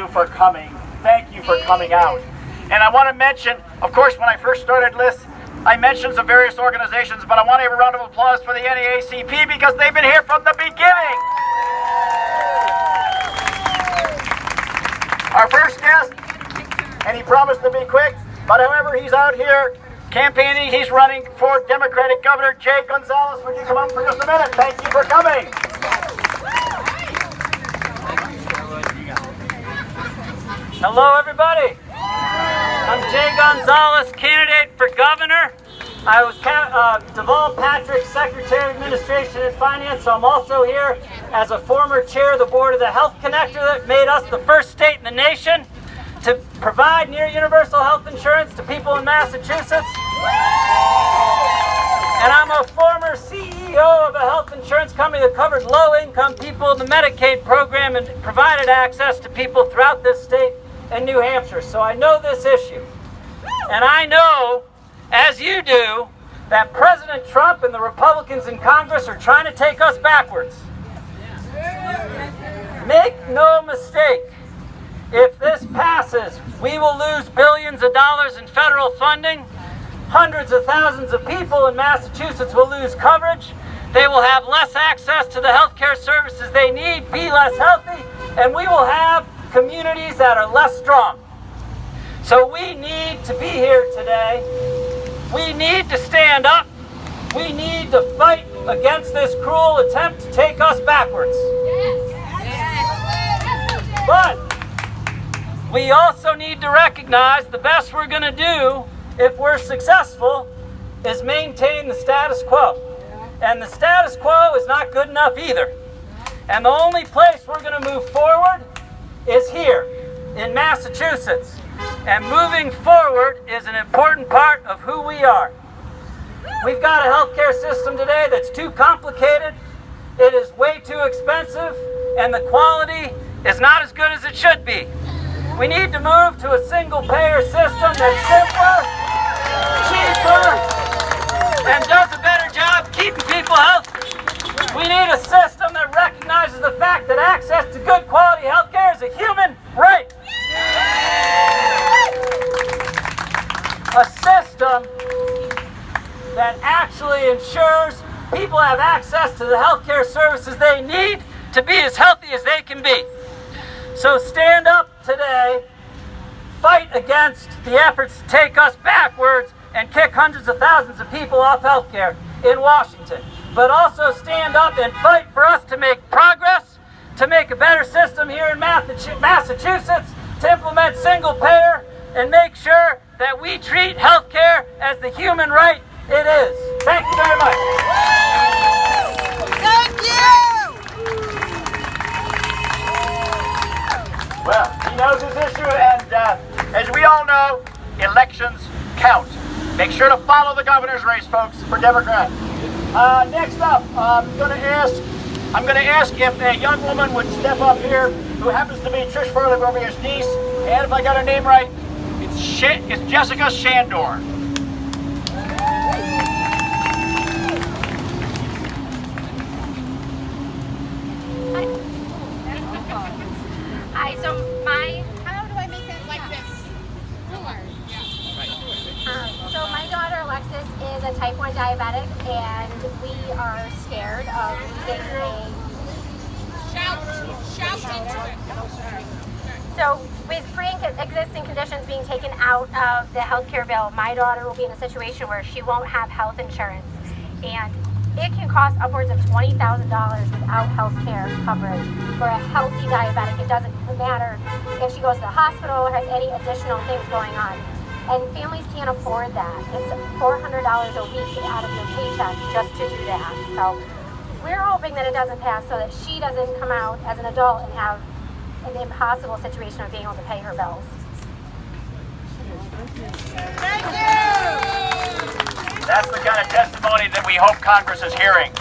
you for coming. Thank you for coming out. And I want to mention, of course, when I first started this, I mentioned some various organizations, but I want to have a round of applause for the NAACP because they've been here from the beginning. Our first guest, and he promised to be quick, but however, he's out here campaigning. He's running for Democratic Governor. Jay Gonzalez, would you come up for just a minute? Thank you for coming. Hello, everybody. I'm Jay Gonzalez, candidate for governor. I was Deval Patrick's Secretary of Administration and Finance, so I'm also here as a former chair of the board of the Health Connector that made us the first state in the nation to provide near universal health insurance to people in Massachusetts. And I'm a former CEO of a health insurance company that covered low-income people in the Medicaid program and provided access to people throughout this state and New Hampshire. So I know this issue. And I know, as you do, that President Trump and the Republicans in Congress are trying to take us backwards. Make no mistake, if this passes, we will lose billions of dollars in federal funding. Hundreds of thousands of people in Massachusetts will lose coverage. They will have less access to the health care services they need, be less healthy, and we will have communities that are less strong. So we need to be here today. We need to stand up. We need to fight against this cruel attempt to take us backwards. But we also need to recognize the best we're going to do if we're successful is maintain the status quo. And the status quo is not good enough either. And the only place we're going to move forward is here in Massachusetts. And moving forward is an important part of who we are. We've got a healthcare system today that's too complicated, it is way too expensive, and the quality is not as good as it should be. We need to move to a single-payer system that's simpler, cheaper, and does a better job keeping people healthy. We need a system that recognizes the fact that access to good quality health care is a human right. A system that actually ensures people have access to the health care services they need to be as healthy as they can be. So stand up today, fight against the efforts to take us backwards and kick hundreds of thousands of people off health care in Washington. But also stand up and fight for us to make progress, to make a better system here in Massachusetts, to implement single payer, and make sure that we treat health care as the human right it is. Thank you very much. Thank you! Well, he knows his issue, and as we all know, elections count. Make sure to follow the governor's race, folks, for Democrat. Next up, I'm going to ask if a young woman would step up here who happens to be Trish Furley-Governor's niece, and if I got her name right, it's Jessica Shandor. Hi, so how do I make that like this? So my daughter Alexis is a type 1 diabetic, and we are scared of losing a... Shout into it. So with pre-existing conditions being taken out of the health care bill, my daughter will be in a situation where she won't have health insurance, and it can cost upwards of $20,000 without health care coverage for a healthy diabetic. It doesn't matter if she goes to the hospital or has any additional things going on. And families can't afford that. It's $400 a week out of your paycheck just to do that. So we're hoping that it doesn't pass so that she doesn't come out as an adult and have an impossible situation of being able to pay her bills. Thank you! That's the kind of testimony that we hope Congress is hearing.